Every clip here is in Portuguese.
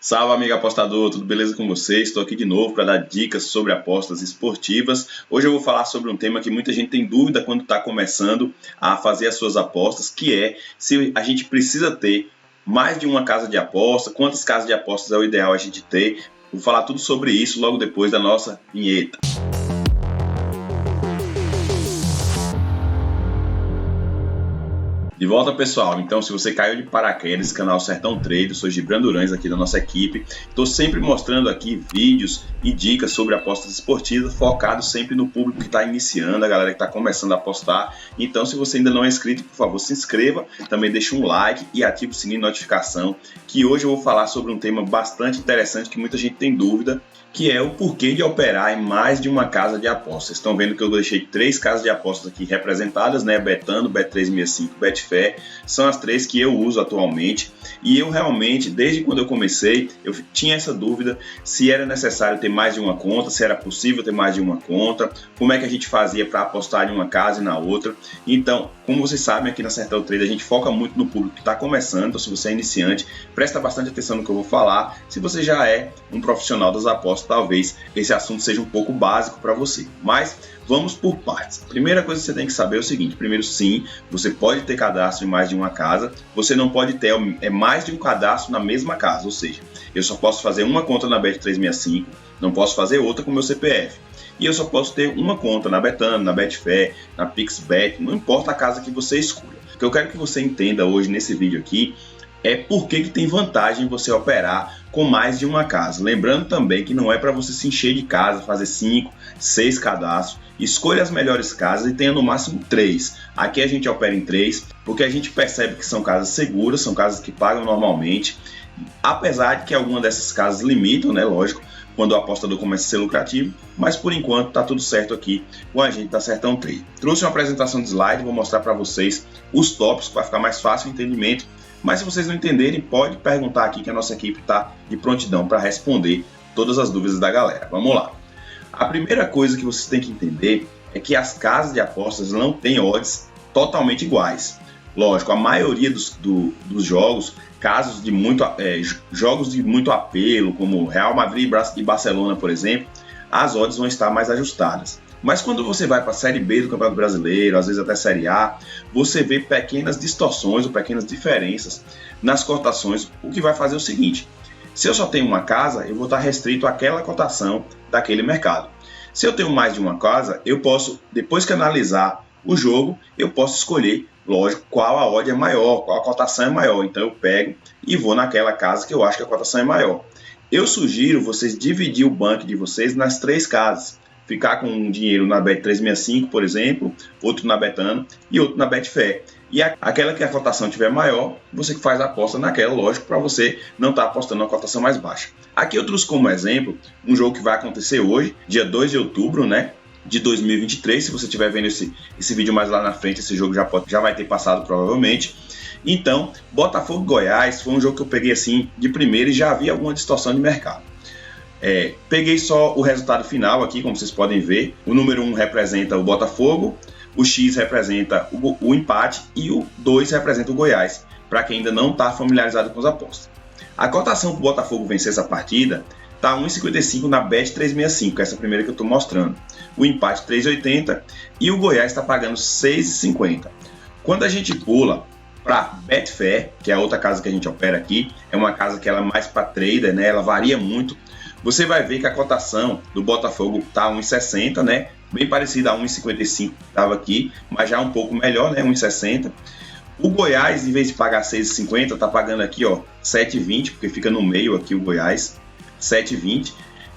Salve, amigo apostador, tudo beleza com vocês? Estou aqui de novo para dar dicas sobre apostas esportivas. Hoje eu vou falar sobre um tema que muita gente tem dúvida quando está começando a fazer as suas apostas, que é se a gente precisa ter mais de uma casa de aposta, quantas casas de apostas é o ideal a gente ter. Vou falar tudo sobre isso logo depois da nossa vinheta. De volta, pessoal. Então, se você caiu de paraquedas, canal Sertão Trade, eu sou Gibran Durães aqui da nossa equipe. Estou sempre mostrando aqui vídeos e dicas sobre apostas esportivas, focado sempre no público que está iniciando, a galera que está começando a apostar. Então, se você ainda não é inscrito, por favor, se inscreva, também deixe um like e ative o sininho de notificação, que hoje eu vou falar sobre um tema bastante interessante que muita gente tem dúvida, que é o porquê de operar em mais de uma casa de apostas. Vocês estão vendo que eu deixei 3 casas de apostas aqui representadas, né? Betano, Bet365, Betfair, são as 3 que eu uso atualmente. E eu realmente, desde quando eu comecei, eu tinha essa dúvida se era necessário ter mais de uma conta, se era possível ter mais de uma conta, como é que a gente fazia para apostar em uma casa e na outra. Então, como vocês sabem, aqui na Sertão Trade a gente foca muito no público que está começando. Então, se você é iniciante, presta bastante atenção no que eu vou falar. Se você já é um profissional das apostas, talvez esse assunto seja um pouco básico para você. Mas vamos por partes. A primeira coisa que você tem que saber é o seguinte: primeiro, sim, você pode ter cadastro em mais de uma casa, você não pode ter mais de um cadastro na mesma casa, ou seja, eu só posso fazer uma conta na Bet365, não posso fazer outra com meu CPF. E eu só posso ter uma conta na Betano, na Betfair, na PixBet, não importa a casa que você escolha. O que eu quero que você entenda hoje nesse vídeo aqui é por que tem vantagem você operar com mais de uma casa. Lembrando também que não é para você se encher de casa, fazer 5, 6 cadastros. Escolha as melhores casas e tenha no máximo 3. Aqui a gente opera em 3, porque a gente percebe que são casas seguras, são casas que pagam normalmente. Apesar de que algumas dessas casas limitam, né, lógico, quando o apostador começa a ser lucrativo, mas por enquanto está tudo certo aqui com a gente da Sertão Trade. Trouxe uma apresentação de slide, vou mostrar para vocês os tópicos para ficar mais fácil o entendimento. Mas se vocês não entenderem, pode perguntar aqui que a nossa equipe está de prontidão para responder todas as dúvidas da galera. Vamos lá. A primeira coisa que vocês têm que entender é que as casas de apostas não têm odds totalmente iguais. Lógico, a maioria dos jogos, jogos de muito apelo, como Real Madrid e Barcelona, por exemplo, as odds vão estar mais ajustadas. Mas quando você vai para a Série B do Campeonato Brasileiro, às vezes até Série A, você vê pequenas distorções ou pequenas diferenças nas cotações, o que vai fazer o seguinte: se eu só tenho uma casa, eu vou estar restrito àquela cotação daquele mercado. Se eu tenho mais de uma casa, eu posso, depois que analisar o jogo, eu posso escolher, lógico, qual a odd é maior, qual a cotação é maior. Então eu pego e vou naquela casa que eu acho que a cotação é maior. Eu sugiro vocês dividir o banco de vocês nas 3 casas. Ficar com um dinheiro na Bet365, por exemplo, outro na Betano e outro na Betfair. E aquela que a cotação tiver maior, você que faz a aposta naquela, lógico, para você não estar apostando na cotação mais baixa. Aqui eu trouxe como exemplo um jogo que vai acontecer hoje, dia 2 de outubro, né, de 2023. Se você estiver vendo esse vídeo mais lá na frente, esse jogo já vai ter passado provavelmente. Então, Botafogo e Goiás foi um jogo que eu peguei assim de primeira e já havia alguma distorção de mercado. Peguei só o resultado final aqui, como vocês podem ver. O número 1 representa o Botafogo, o X representa o empate e o 2 representa o Goiás, para quem ainda não está familiarizado com as apostas. A cotação para o Botafogo vencer essa partida está 1,55 na Bet365, essa primeira que eu estou mostrando. O empate 3,80 e o Goiás está pagando 6,50. Quando a gente pula para Betfair, que é a outra casa que a gente opera aqui, é uma casa que ela é mais para trader, né? Ela varia muito. Você vai ver que a cotação do Botafogo está 1,60, né? Bem parecida a 1,55 que estava aqui, mas já um pouco melhor, né? 1,60. O Goiás, em vez de pagar 6,50, está pagando aqui, ó, 7,20, porque fica no meio aqui o Goiás, 7,20.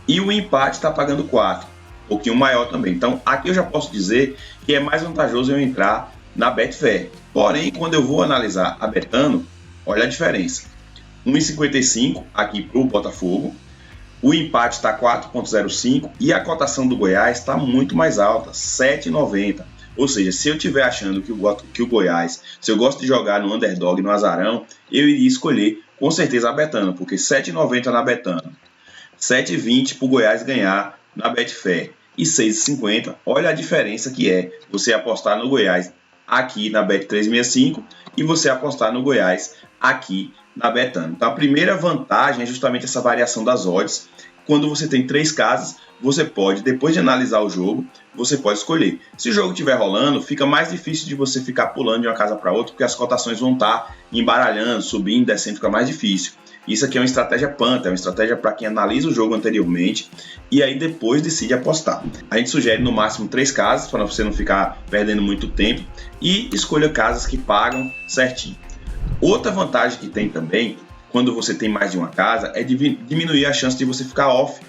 E o empate está pagando 4, um pouquinho maior também. Então, aqui eu já posso dizer que é mais vantajoso eu entrar na Betfair. Porém, quando eu vou analisar a Betano, olha a diferença. 1,55 aqui para o Botafogo. O empate está 4,05 e a cotação do Goiás está muito mais alta, 7,90. Ou seja, se eu estiver achando que o Goiás, se eu gosto de jogar no underdog, no azarão, eu iria escolher com certeza a Betano, porque 7,90 na Betano, 7,20 para o Goiás ganhar na Betfair e 6,50. Olha a diferença que é você apostar no Goiás aqui na Bet365 e você apostar no Goiás aqui na Betano. Então a primeira vantagem é justamente essa variação das odds. Quando você tem 3 casas, você pode, depois de analisar o jogo, você pode escolher. Se o jogo estiver rolando, fica mais difícil de você ficar pulando de uma casa para outra, porque as cotações vão estar embaralhando, subindo, descendo, fica mais difícil. Isso aqui é uma estratégia Panther, é uma estratégia para quem analisa o jogo anteriormente e aí depois decide apostar. A gente sugere no máximo 3 casas, para você não ficar perdendo muito tempo, e escolha casas que pagam certinho. Outra vantagem que tem também, quando você tem mais de uma casa, é diminuir a chance de você ficar off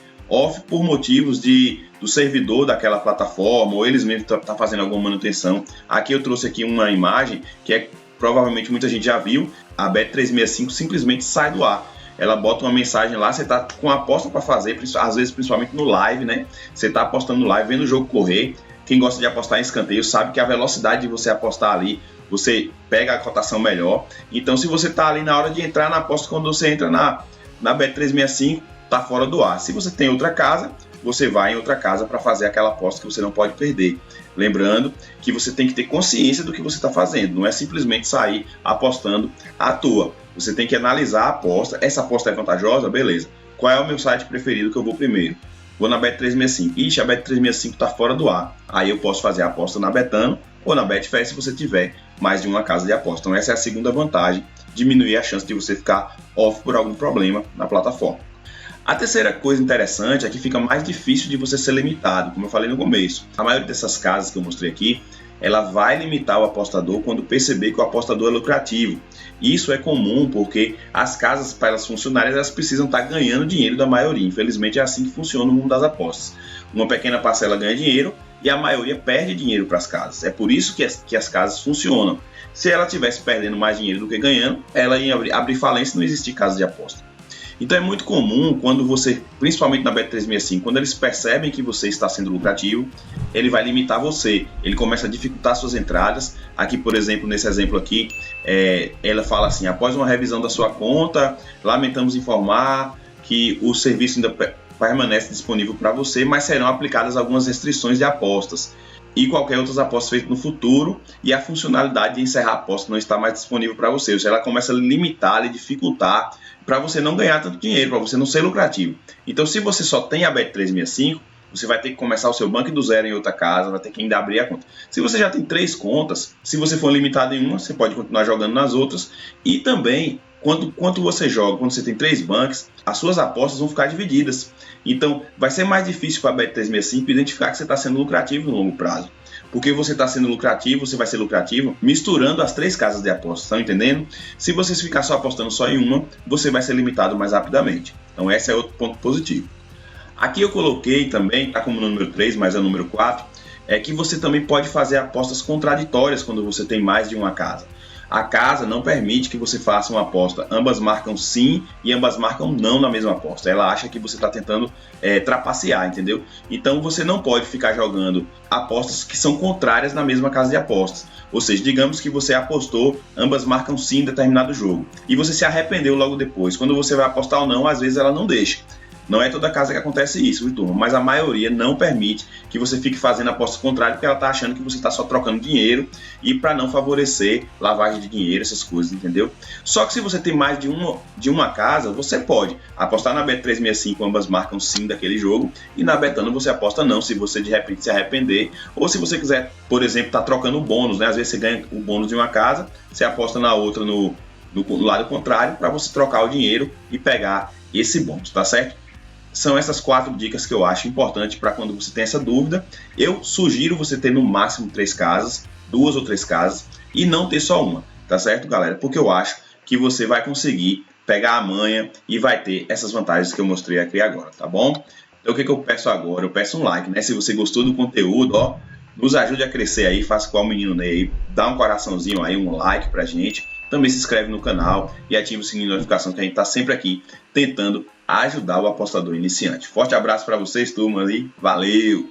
por motivos do servidor daquela plataforma, ou eles mesmos estão fazendo alguma manutenção. Aqui eu trouxe aqui uma imagem que provavelmente muita gente já viu, a Bet365 simplesmente sai do ar. Ela bota uma mensagem lá, você está com aposta para fazer, às vezes principalmente no live, né? Você está apostando no live, vendo o jogo correr. Quem gosta de apostar em escanteio sabe que a velocidade de você apostar ali, você pega a cotação melhor. Então, se você está ali na hora de entrar na aposta, quando você entra na Bet365, está fora do ar. Se você tem outra casa, você vai em outra casa para fazer aquela aposta que você não pode perder. Lembrando que você tem que ter consciência do que você está fazendo, não é simplesmente sair apostando à toa. Você tem que analisar a aposta. Essa aposta é vantajosa? Beleza. Qual é o meu site preferido que eu vou primeiro? Vou na Bet365. Ixi, a Bet365 está fora do ar. Aí eu posso fazer a aposta na Betano ou na Betfair se você tiver mais de uma casa de aposta. Então essa é a segunda vantagem, diminuir a chance de você ficar off por algum problema na plataforma. A terceira coisa interessante é que fica mais difícil de você ser limitado, como eu falei no começo. A maioria dessas casas que eu mostrei aqui, ela vai limitar o apostador quando perceber que o apostador é lucrativo. Isso é comum porque as casas, para elas funcionarem, elas precisam estar ganhando dinheiro da maioria. Infelizmente é assim que funciona o mundo das apostas. Uma pequena parcela ganha dinheiro e a maioria perde dinheiro para as casas. É por isso que as casas funcionam. Se ela estivesse perdendo mais dinheiro do que ganhando, ela ia abrir falência e não existir casa de aposta. Então é muito comum quando você, principalmente na Bet365, quando eles percebem que você está sendo lucrativo, ele vai limitar você, ele começa a dificultar suas entradas. Aqui, por exemplo, nesse exemplo aqui, ela fala assim: após uma revisão da sua conta, lamentamos informar que o serviço ainda permanece disponível para você, mas serão aplicadas algumas restrições de apostas e qualquer outras apostas feitas no futuro, e a funcionalidade de encerrar a aposta não está mais disponível para você. Ou seja, ela começa a limitar, a dificultar para você não ganhar tanto dinheiro, para você não ser lucrativo. Então, se você só tem a Bet365, você vai ter que começar o seu banco do zero em outra casa, vai ter que ainda abrir a conta. Se você já tem 3 contas, se você for limitado em uma, você pode continuar jogando nas outras. E também, quando você joga, quando você tem 3 bancos, as suas apostas vão ficar divididas. Então, vai ser mais difícil para a Bet365 identificar que você está sendo lucrativo no longo prazo. Porque você está sendo lucrativo, você vai ser lucrativo misturando as 3 casas de apostas, estão entendendo? Se você ficar só apostando só em uma, você vai ser limitado mais rapidamente. Então esse é outro ponto positivo. Aqui eu coloquei também, está como número 3, mas é o número 4, é que você também pode fazer apostas contraditórias quando você tem mais de uma casa. A casa não permite que você faça uma aposta, ambas marcam sim e ambas marcam não na mesma aposta. Ela acha que você está tentando trapacear, entendeu? Então você não pode ficar jogando apostas que são contrárias na mesma casa de apostas. Ou seja, digamos que você apostou, ambas marcam sim em determinado jogo, e você se arrependeu logo depois. Quando você vai apostar ou não, às vezes ela não deixa. Não é toda casa que acontece isso, viu, turma? Mas a maioria não permite que você fique fazendo apostas contrárias, porque ela está achando que você está só trocando dinheiro e para não favorecer lavagem de dinheiro, essas coisas, entendeu? Só que se você tem mais de uma casa, você pode apostar na Bet365, ambas marcam sim daquele jogo, e na Betano você aposta não, se você de repente se arrepender, ou se você quiser, por exemplo, estar trocando bônus, né? Às vezes você ganha o bônus de uma casa, você aposta na outra no lado contrário, para você trocar o dinheiro e pegar esse bônus, tá certo? São essas 4 dicas que eu acho importantes para quando você tem essa dúvida. Eu sugiro você ter no máximo 3 casas, 2 ou 3 casas, e não ter só uma, tá certo, galera? Porque eu acho que você vai conseguir pegar a manha e vai ter essas vantagens que eu mostrei aqui agora, tá bom? Então o que eu peço agora? Eu peço um like, né? Se você gostou do conteúdo, ó, nos ajude a crescer aí, faça igual o menino Ney, dá um coraçãozinho aí, um like pra gente. Também se inscreve no canal e ativa o sininho de notificação, que a gente está sempre aqui tentando ajudar o apostador iniciante. Forte abraço para vocês, turma, e valeu!